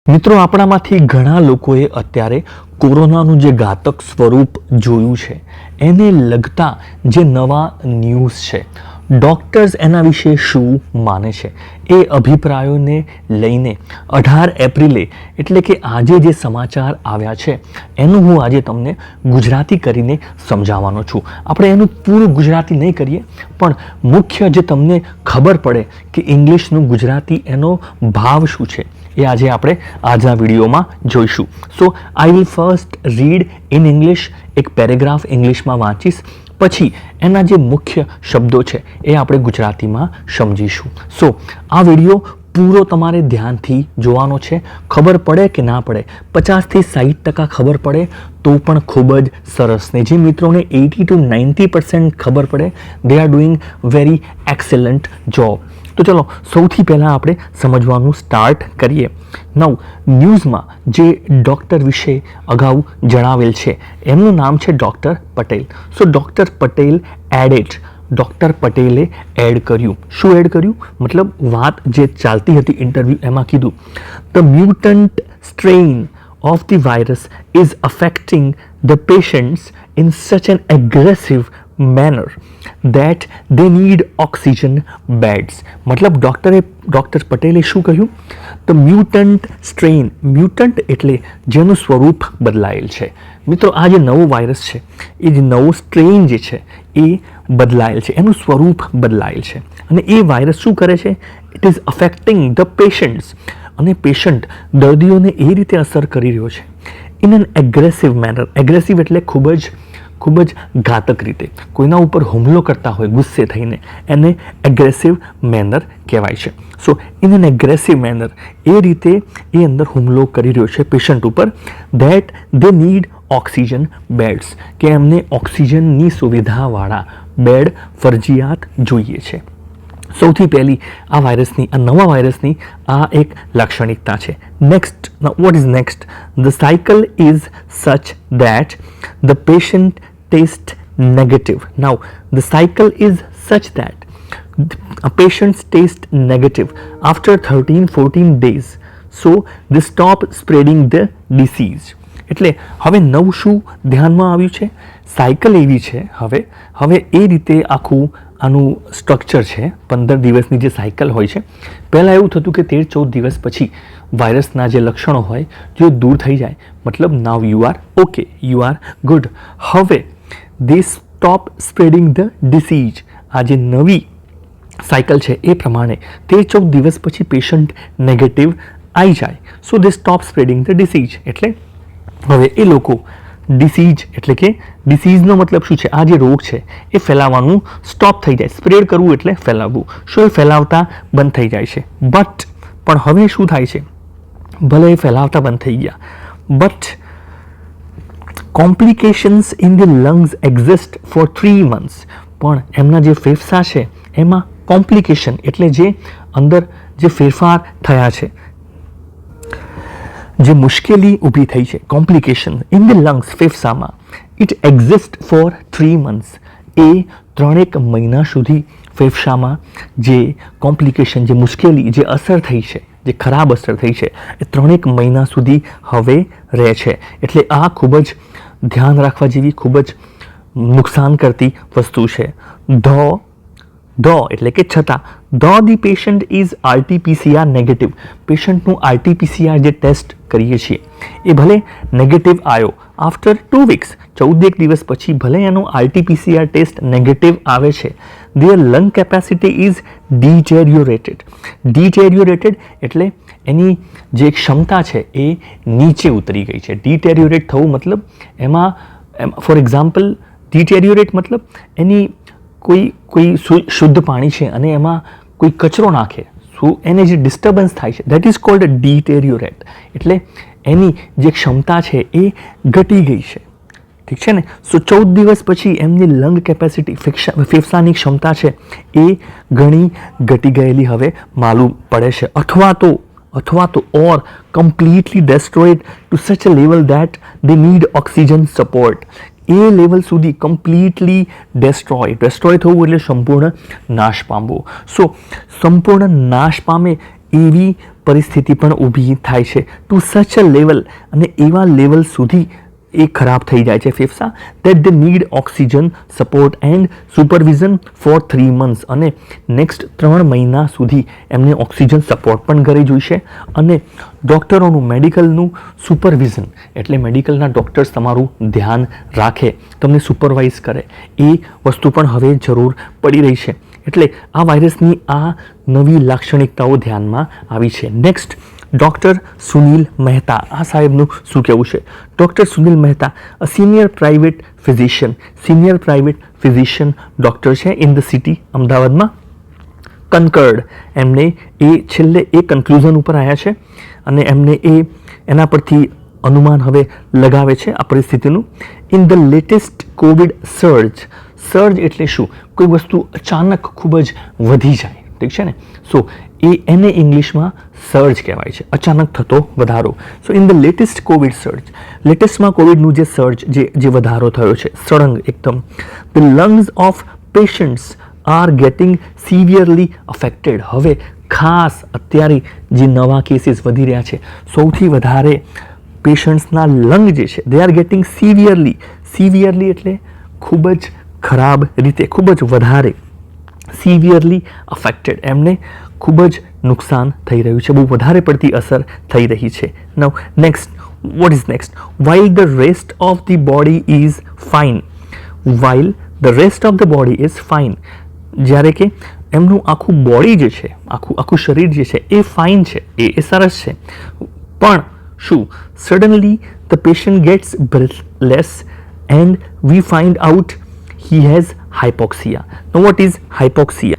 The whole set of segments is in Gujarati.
મિત્રો આપણામાંથી ઘણા લોકોએ અત્યારે કોરોનાનું જે ઘાતક સ્વરૂપ જોયું છે એને લગતા જે નવા ન્યૂઝ છે, ડૉક્ટર્સ એના વિશે શું માને છે એ અભિપ્રાયોને લઈને 18 એપ્રિલે એટલે કે આજે જે સમાચાર આવ્યા છે એનું હું આજે તમને ગુજરાતી કરીને સમજાવવાનો છું. આપણે એનું પૂરું ગુજરાતી નહીં કરીએ પણ મુખ્ય જે તમને ખબર પડે કે ઇંગ્લિશનું ગુજરાતી એનો ભાવ શું છે એ આજે આપણે આજના વિડીયોમાં જોઈશું. So I will first read in English, એક પેરેગ્રાફ ઇંગ્લિશમાં વાંચીશ, પછી એના જે મુખ્ય શબ્દો છે એ આપણે ગુજરાતીમાં સમજીશું. સો આ વિડીયો પૂરો તમારે ધ્યાનથી જોવાનો છે. ખબર પડે કે ના પડે, 50થી 60% ખબર પડે તો પણ ખૂબ જ સરસ. ને જે મિત્રોને 80 to 90% ખબર પડે, they are doing very excellent job. તો ચલો સૌથી પહેલાં આપણે સમજવાનું સ્ટાર્ટ કરીએ. નવ ન્યૂઝમાં જે ડૉક્ટર વિશે અગાઉ જણાવેલ છે એમનું નામ છે ડૉક્ટર પટેલ. સો ડૉક્ટર પટેલ એડેડ, ડૉક્ટર પટેલે એડ કર્યું. શું એડ કર્યું? મતલબ વાત જે ચાલતી હતી ઇન્ટરવ્યૂ એમાં કીધું, the mutant strain of the virus is affecting the patients in such an aggressive manner that they need oxygen beds. मतलब ડૉક્ટર પટેલે શું કહ્યું? ધ મ્યુટન્ટ સ્ટ્રેઇન, મ્યુટન્ટ એટલે જેનું સ્વરૂપ બદલાયેલ છે. મિત્રો આ જે નવો વાયરસ છે એ જે નવો સ્ટ્રેઇન જે છે એ બદલાયેલ છે, એનું સ્વરૂપ બદલાયેલ છે અને એ વાયરસ શું કરે છે? It is affecting the patients, અને પેશન્ટ દર્દીઓને એ રીતે અસર કરી રહ્યો છે in an aggressive manner. Aggressive એટલે ખૂબ જ ઘાતક રીતે, કોઈના ઉપર હુમલો કરતા હોય ગુસ્સે થઈને, એને એગ્રેસિવ મેનર કહેવાય છે. So in an aggressive manner એ રીતે એ અંદર હુમલો કરી રહ્યો છે પેશન્ટ ઉપર, that they need oxygen beds, કે એમને ઓક્સિજનની સુવિધાવાળા બેડ ફરજિયાત જોઈએ છે. સૌથી પહેલી આ વાયરસની, આ નવા વાયરસની આ એક લાક્ષણિકતા છે. Next, what is next? The cycle is such that the patient test negative. Now the cycle is such that patients test negative after 13-14 days. So they stop spreading the disease. એટલે હવે નવું શું ધ્યાનમાં આવ્યું છે? સાયકલ એવી છે હવે એ રીતે આખું આનું સ્ટ્રક્ચર છે. 15 દિવસની જે સાયકલ હોય છે, પહેલાં એવું થતું કે 13-14 દિવસ પછી વાયરસના જે લક્ષણો હોય જો દૂર થઈ જાય, મતલબ now you are okay, you are good. હવે દે સ્ટોપ સ્પ્રેડિંગ ધ ડિસીઝ. આ જે નવી સાયકલ છે એ પ્રમાણે 13-14 દિવસ પછી પેશન્ટ નેગેટિવ આવી જાય. સો they stop spreading the disease. એટલે હવે એ લોકો ડિસીઝ એટલે કે ડિસીઝનો મતલબ શું છે? આ જે રોગ છે એ ફેલાવાનું સ્ટોપ થઈ જાય. સ્પ્રેડ કરવું એટલે ફેલાવવું. શું એ ફેલાવતા બંધ થઈ જાય છે? પણ હવે શું થાય છે? ભલે એ ફેલાવતા બંધ થઈ ગયા, but complications in the lungs exist for 3 months. પણ એમના જે ફેફસા છે એમાં કોમ્પ્લિકેશન એટલે જે અંદર જે ફેરફાર થયા છે, જે મુશ્કેલી ઊભી થઈ છે, કોમ્પ્લિકેશન ઇન ધ લંગ્સ, ફેફસામાં, ઇટ એક્ઝિસ્ટ ફોર 3 months. એ 3 મહિના સુધી ફેફસામાં જે કોમ્પ્લિકેશન, જે મુશ્કેલી, જે અસર થઈ છે, જે ખરાબ અસર થઈ છે એ 3 મહિના સુધી હવે રહે છે. એટલે આ ખૂબ જ ધ્યાન રાખવા જેવી, ખૂબ જ નુકસાન કરતી વસ્તુ છે. ધ એટલે કે છતાં, the patient is RT-PCR negative. પેશન્ટનું RT-PCR જે ટેસ્ટ કરીએ છીએ એ ભલે નેગેટિવ આવ્યો આફ્ટર 2 weeks, 14 દિવસ પછી ભલે એનો RT-PCR ટેસ્ટ નેગેટિવ આવે છે, ધેર લંગ કેપેસિટી ઇઝ ડિટેરિયોરેટેડ. ડિટેરિયોરેટેડ એટલે એની જે ક્ષમતા છે એ નીચે ઉતરી ગઈ છે. ડિટેરિયોરેટ થવું મતલબ એમાં ફોર એક્ઝામ્પલ, ડિટેરિયોરેટ મતલબ એની કોઈ શુદ્ધ પાણી છે અને એમાં કોઈ કચરો નાખે, એને જે ડિસ્ટર્બન્સ થાય છે, દેટ ઇઝ કોલ્ડ ડિટેરિયોરેટ. એટલે એની જે ક્ષમતા છે એ ઘટી ગઈ છે. ઠીક છે ને? સો 14 દિવસ પછી એમની લંગ કેપેસિટી, ફેફસાની ક્ષમતા છે એ ઘણી ઘટી ગયેલી હવે માલુમ પડે છે. અથવા તો ઓર completely destroyed to such a level that they need oxygen support. એ લેવલ સુધી કમ્પ્લીટલી ડેસ્ટ્રોય થવું એટલે સંપૂર્ણ નાશ પામવો. સો સંપૂર્ણ નાશ પામે એવી પરિસ્થિતિ પણ ઊભી થાય છે. ટુ સચ અ લેવલ, અને એવા લેવલ સુધી એ ખરાબ થઈ જાય છે ફેફસા, that they need oxygen support and supervision for 3 months, અને નેક્સ્ટ 3 મહિના સુધી એમને ઓક્સિજન સપોર્ટ પણ કરી જોઈશે, અને ડૉક્ટરોનું મેડિકલનું સુપરવિઝન એટલે મેડિકલના ડૉક્ટર્સ તમારું ધ્યાન રાખે, તમને સુપરવાઇઝ કરે, એ વસ્તુ પણ હવે જરૂર પડી રહી છે. એટલે આ વાયરસની આ નવી લાક્ષણિકતાઓ ધ્યાનમાં આવી છે. નેક્સ્ટ, ડૉક્ટર સુનિલ મહેતા, આ સાહેબનું શું કહેવું છે? ડૉક્ટર સુનિલ મહેતા, અ સિનિયર પ્રાઇવેટ ફિઝિશિયન ડૉક્ટર છે ઇન ધ સિટી, અમદાવાદમાં. કનકર્ડ, એમને એ છેલ્લે એ કન્ક્લુઝન ઉપર આવ્યા છે, અને એમને એના પરથી અનુમાન હવે લગાવે છે આ પરિસ્થિતિનું. In the latest COVID surge એટલે શું? કોઈ વસ્તુ અચાનક ખૂબ જ વધી જાય, ઠીક છે ને? સો એને ઇંગ્લિશમાં સર્જ કહેવાય છે, અચાનક થતો વધારો. So in the latest COVID surge, લેટેસ્ટમાં કોવિડનું જે સર્જ જે વધારો થયો છે સળંગ એકદમ, the lungs of patients are getting severely affected. હવે ખાસ અત્યારે જે નવા કેસીસ વધી રહ્યા છે, સૌથી વધારે પેશન્ટ્સના લંગ જે છે દે આર ગેટિંગ સિવિયરલી એટલે ખૂબ જ ખરાબ રીતે, ખૂબ જ વધારે, સિવિયરલી અફેક્ટેડ, એમને ખૂબ જ નુકસાન થઈ રહ્યું છે, બહુ વધારે પડતી અસર થઈ રહી છે. Now next, what is next? while the rest of the body is fine, જ્યારે કે એમનું આખું બોડી જે છે, આખું શરીર જે છે એ ફાઇન છે, એ સરસ છે, પણ શું? Suddenly the patient gets breathless and we find out he has hypoxia. Now what is hypoxia?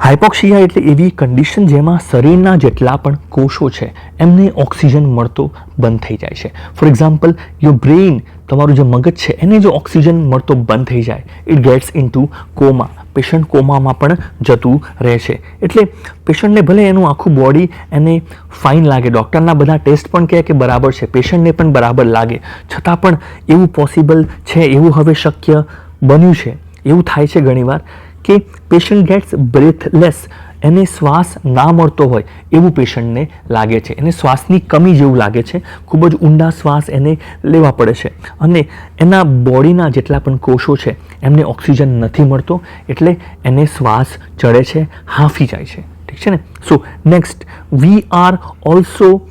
Hypoxia એટલે એવી કન્ડિશન જેમાં શરીરના જેટલા પણ કોષો છે એમને ઓક્સિજન મળતો બંધ થઈ જાય છે. ફોર એક્ઝામ્પલ, યોર બ્રેઇન, તમારું જે મગજ છે એને જો ઓક્સિજન મળતો બંધ થઈ જાય, it gets into coma. Patient કોમામાં પણ જતું રહે છે. એટલે પેશન્ટને ભલે એનું આખું બોડી એને ફાઇન લાગે, ડૉક્ટરના બધા ટેસ્ટ પણ કહે કે બરાબર છે, પેશન્ટને પણ બરાબર લાગે, છતાં પણ એવું પોસિબલ છે, એવું હવે શક્ય બન્યું છે, એવું થાય છે ઘણીવાર કે પેશન્ટ ગેટ્સ બ્રેથલેસ, એને શ્વાસ ના મળતો હોય એવું પેશન્ટને લાગે છે, એને શ્વાસની કમી જેવું લાગે છે, ખૂબ જ ઊંડા શ્વાસ એને લેવા પડે છે, અને એના બોડીના જેટલા પણ કોષો છે એમને ઓક્સિજન નથી મળતો, એટલે એને શ્વાસ ચડે છે, હાંફી જાય છે, ઠીક છે ને? So next, V are also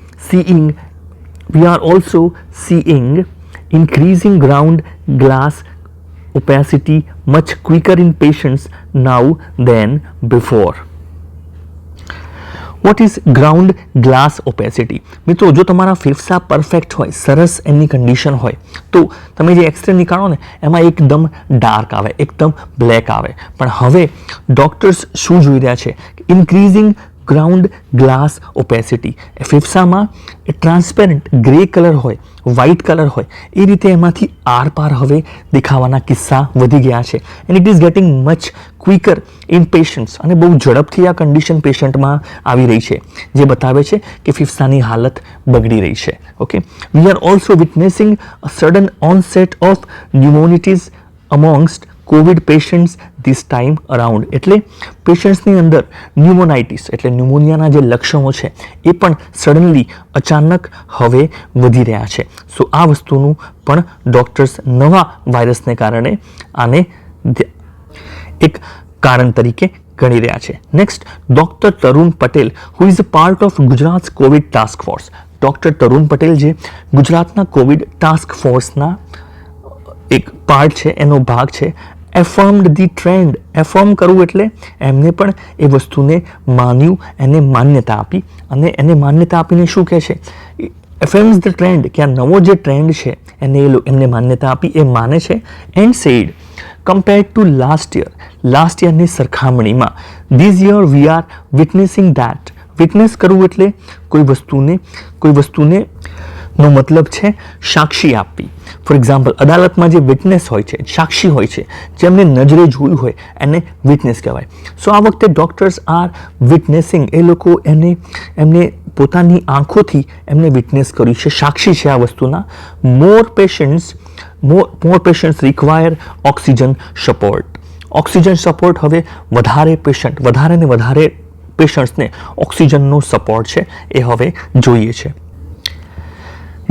seeing increasing ground glass opacity much quicker in patients now than before. What is ground glass opacity? મિત્રો, જો તમારા ફેફસા પરફેક્ટ હોય, સરસ એની કન્ડિશન હોય, તો તમે જે એક્સરે નીકાળો ને એમાં એકદમ ડાર્ક આવે, એકદમ બ્લેક આવે. પણ હવે ડૉક્ટર્સ શું જોઈ રહ્યા છે? Increasing ground glass opacity. ફેફસામાં એ ટ્રાન્સપેરન્ટ ગ્રે કલર હોય, વ્હાઇટ કલર હોય, એ રીતે એમાંથી આરપાર હવે દેખાવાના કિસ્સા વધી ગયા છે. And it is getting much quicker in patients, અને બહુ ઝડપથી આ કન્ડિશન પેશન્ટમાં આવી રહી છે, જે બતાવે છે કે ફેફસાની હાલત બગડી રહી છે. Okay, we are also witnessing a sudden onset of pneumonitis amongst COVID patients this time around. એટલે પેશન્ટ્સની અંદર ન્યુમોનાઇટિસ એટલે ન્યુમોનિયાના જે લક્ષણો છે એ પણ સડનલી અચાનક હવે વધી રહ્યા છે. સો આ વસ્તુનું પણ ડૉક્ટર્સ નવા વાયરસને કારણે આને એક કારણ તરીકે ગણી રહ્યા છે. Next, doctor Tarun Patel, who is a part of Gujarat COVID task force. Doctor Tarun Patel જે ગુજરાતના કોવિડ ટાસ્ક ફોર્સના એક પાર્ટ છે, એનો ભાગ છે, એફર્મ્ડ ધી ટ્રેન્ડ. એફર્મ કરવું એટલે એમને પણ એ વસ્તુને માન્યું, એને માન્યતા આપી, અને એને માન્યતા આપીને શું કહે છે? એફર્મ્સ ધ ટ્રેન્ડ, કે આ નવો જે ટ્રેન્ડ છે એને એમને માન્યતા આપી, એ માને છે. And said, compared to last યરની સરખામણીમાં, this year we are witnessing that. Witness કરવું એટલે કોઈ વસ્તુને નો મતલબ છે સાક્ષી આપવી. ફોર એક્ઝામ્પલ, અદાલતમાં જે વિટનેસ હોય છે, સાક્ષી હોય છે, જેમને નજરે જોયું હોય, એને વિટનેસ કહેવાય. સો આ વખતે ડૉક્ટર્સ આર વિટનેસિંગ, એ લોકો એમને પોતાની આંખોથી એમને વિટનેસ કર્યું છે, સાક્ષી છે આ વસ્તુના. More patients require oxygen support. Oxygen support હવે વધારે પેશન્ટ, વધારે ને વધારે પેશન્ટ્સને ઓક્સિજનનો સપોર્ટ છે એ હવે જોઈએ છે.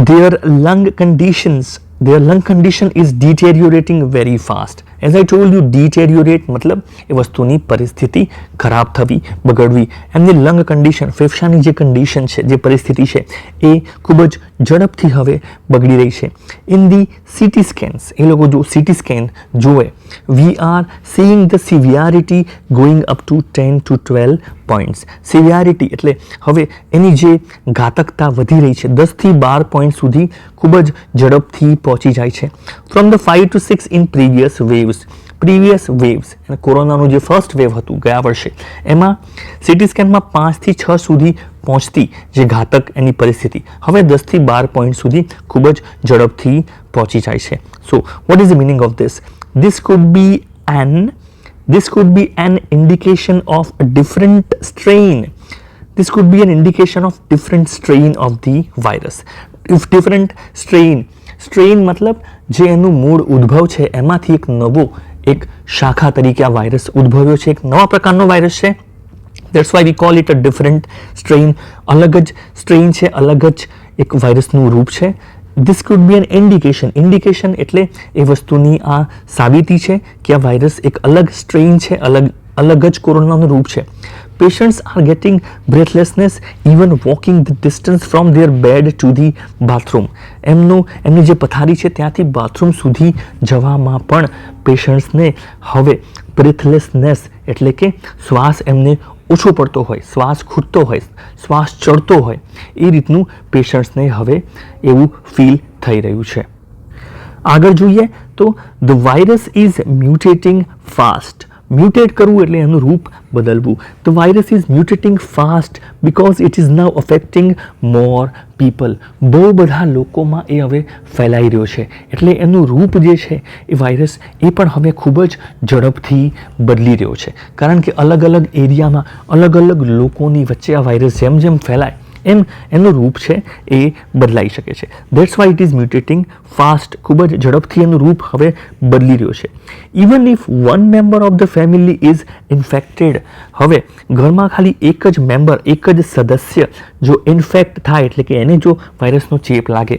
their lung condition is deteriorating very fast. As I told you, deteriorate મતલબ એ વસ્તુની પરિસ્થિતિ ખરાબ થવી, બગડવી. એમની લંગ કન્ડિશન, ફેફસાની જે કન્ડિશન છે, જે પરિસ્થિતિ છે એ ખૂબ જ ઝડપથી હવે બગડી રહી છે. ઇન ધી CT સ્કેન્સ, એ લોકો જો CT સ્કેન જોવે, we are seeing the severity going up to 10 to 12 points. Severity એટલે હવે એની જે ઘાતકતા વધી રહી છે, 10 થી 12 પોઈન્ટ સુધી ખૂબ જ ઝડપથી પહોંચી જાય છે. From the 5 to 6 in previous waves અને કોરોનાનું જે ફર્સ્ટ વેવ હતું ગયા વર્ષે, એમાં CT સ્કેનમાં 5 થી 6 સુધી પહોંચતી જે ઘાતક એની પરિસ્થિતિ હવે 10 થી 12 પોઈન્ટ સુધી ખૂબ જ ઝડપથી પહોંચી જાય છે. So what is the meaning of this? This could be an indication of a different strain. This could be an indication of different strain of the virus. If different strain મતલબ જે એનું મૂળ ઉદ્ભવ છે એમાંથી એક નવો એક શાખા તરીકે આ વાયરસ ઉદ્ભવ્યો છે, એક નવા પ્રકારનો વાયરસ છે. That's why we call it a different strain. અલગ જ સ્ટ્રેઇન છે, અલગ જ એક વાયરસનું રૂપ છે. This could be an indication એટલે એ વસ્તુની આ સાબિતી છે કે આ વાયરસ એક અલગ સ્ટ્રેઇન છે, અલગ જ કોરોનાનું રૂપ છે. Patients are getting breathlessness even walking the distance from their bed to the bathroom. એમની જે પથારી છે ત્યાંથી બાથરૂમ સુધી જવામાં પણ પેશન્ટ્સને હવે બ્રેથલેસનેસ એટલે કે શ્વાસ એમને ઓછો પડતો હોય, શ્વાસ ખૂટતો હોય, શ્વાસ ચડતો હોય, એ રીતનું પેશન્ટ્સને હવે એવું ફીલ થઈ રહ્યું છે. આગળ જોઈએ તો the virus is mutating fast. Mutate કરવું એટલે એનું રૂપ બદલવું. The virus is mutating fast because it is now affecting more people. બહુ બધા લોકોમાં એ હવે ફેલાઈ રહ્યો છે, એટલે એનું રૂપ જે છે એ વાયરસ એ પણ હવે ખૂબ જ ઝડપથી બદલી રહ્યો છે. કારણ કે અલગ અલગ એરિયામાં અલગ અલગ લોકોની વચ્ચે આ વાયરસ જેમ જેમ ફેલાય એમ એનું રૂપ છે એ બદલાઈ શકે છે. That's why it is mutating fast. ખૂબ જ ઝડપથી એનું રૂપ હવે બદલી રહ્યો છે. Even if one member of the family is infected, હવે ઘરમાં ખાલી એક જ મેમ્બર, એક જ સદસ્ય જો ઇન્ફેક્ટ થાય એટલે કે એને જો વાયરસનો ચેપ લાગે,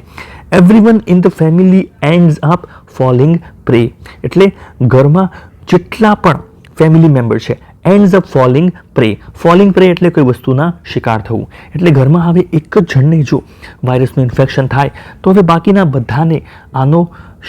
everyone in the family ends up falling prey. એટલે ઘરમાં જેટલા પણ ફેમિલી મેમ્બર છે ends up falling prey. Falling prey એટલે કોઈ વસ્તુના શિકાર થવું. એટલે ઘરમાં હવે એક જ જણને જો વાયરસનું ઇન્ફેક્શન થાય તો હવે બાકીના બધાને આનો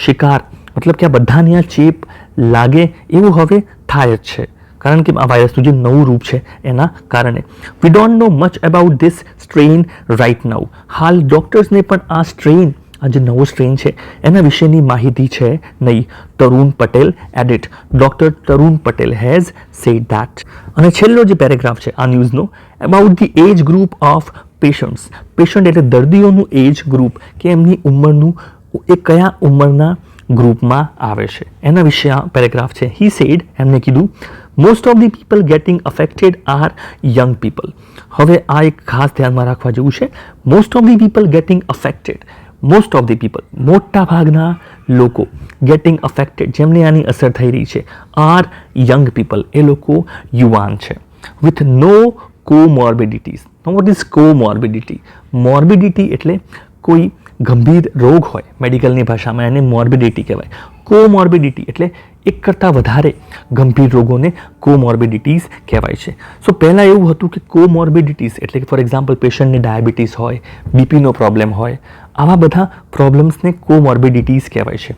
શિકાર મતલબ કે આ બધાને આ ચેપ લાગે એવું હવે થાય જ છે, કારણ કે આ વાયરસનું જે નવું રૂપ છે એના કારણે. We don't know much about this strain right now. હાલ ડૉક્ટર્સને પણ આ સ્ટ્રેઇન, આ જે નવો સ્ટ્રેઇન છે એના વિશેની માહિતી છે નહીં. Tarun Patel edit. Doctor Tarun Patel has said that. અને છેલ્લો જે પેરેગ્રાફ છે આ ન્યૂઝનો, about the age group of patients. Patient એટલે દર્દીઓનું એજ ગ્રુપ, કે એમની ઉંમરનું એ કયા ઉંમરના ગ્રુપમાં આવે છે એના વિશે આ પેરેગ્રાફ છે. હી સેડ, એમને કીધું, most of the people getting affected are young people. હવે આ એક ખાસ ધ્યાનમાં રાખવા જેવું છે. Most of the people getting affected. Most of the people, મોટા ભાગના લોકો ગેટિંગ અફેક્ટેડ, જેમને આની અસર થઈ રહી છે, આર યંગ પીપલ, એ લોકો યુવાન છે. With no comorbidities. What is comorbidity? Morbidity એટલે કોઈ ગંભીર રોગ હોય, મેડિકલની ભાષામાં એને મોર્બિડિટી કહેવાય. કોમોર્બિડિટી એટલે એક કરતાં વધારે ગંભીર રોગોને કોમોર્બિડિટીઝ કહેવાય છે. સો પહેલાં એવું હતું કે કોમોર્બિડિટીઝ એટલે કે ફોર એક્ઝામ્પલ પેશન્ટને ડાયાબિટીસ હોય, બીપીનો પ્રોબ્લેમ હોય, આવા બધા પ્રોબ્લેમ્સને કોમોર્બિડિટીઝ કહેવાય છે.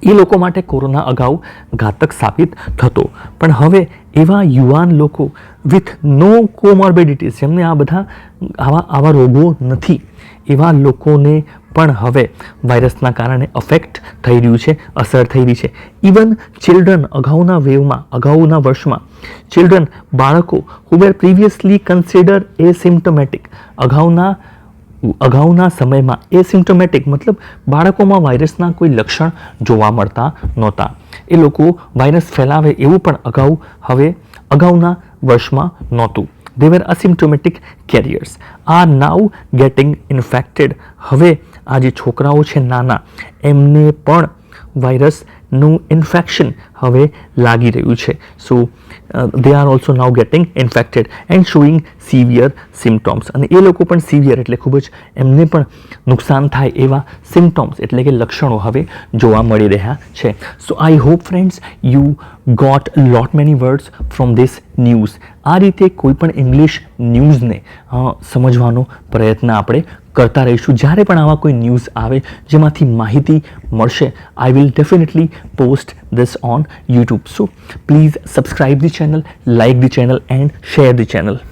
એ લોકો માટે કોરોના અગાઉ ઘાતક સાબિત થતો, પણ હવે એવા યુવાન લોકો વિથ નો કોમોર્બિડિટીઝ, જેમને આ બધા આવા રોગો નથી, એવા લોકોને પણ હવે વાયરસના કારણે અફેક્ટ થઈ રહ્યું છે, અસર થઈ રહી છે. ઇવન ચિલ્ડ્રન, અગાઉના વર્ષમાં ચિલ્ડ્રન, બાળકો હુ વેર પ્રીવિયસલી કન્સિડર એસિમ્પ્ટોમેટિક, અગાઉના સમયમાં એસિમ્પ્ટોમેટિક મતલબ બાળકોમાં વાયરસના કોઈ લક્ષણ જોવા મળતા નહોતા. એ લોકો વાયરસ ફેલાવે એવું પણ અગાઉના વર્ષમાં નહોતું. They were asymptomatic carriers are now getting infected. હવે આ જે છોકરાઓ છે નાના, એમને પણ વાયરસનું ઇન્ફેક્શન હવે લાગી રહ્યું છે. So they are also now getting infected and showing severe symptoms. અને એ લોકો પણ સિવિયર એટલે ખૂબ જ એમને પણ નુકસાન થાય એવા સિમ્ટોમ્સ એટલે કે લક્ષણો હવે જોવા મળી રહ્યા છે. So I hope friends you got lot many words from this news. આ રીતે કોઈ પણ ઇંગ્લિશ ન્યૂઝને સમજવાનો પ્રયત્ન આપણે કરતા રહીશું. જ્યારે પણ આવા કોઈ ન્યૂઝ આવે જેમાંથી માહિતી મળશે, I will definitely post this on YouTube. So please subscribe the channel, like the channel and share the channel.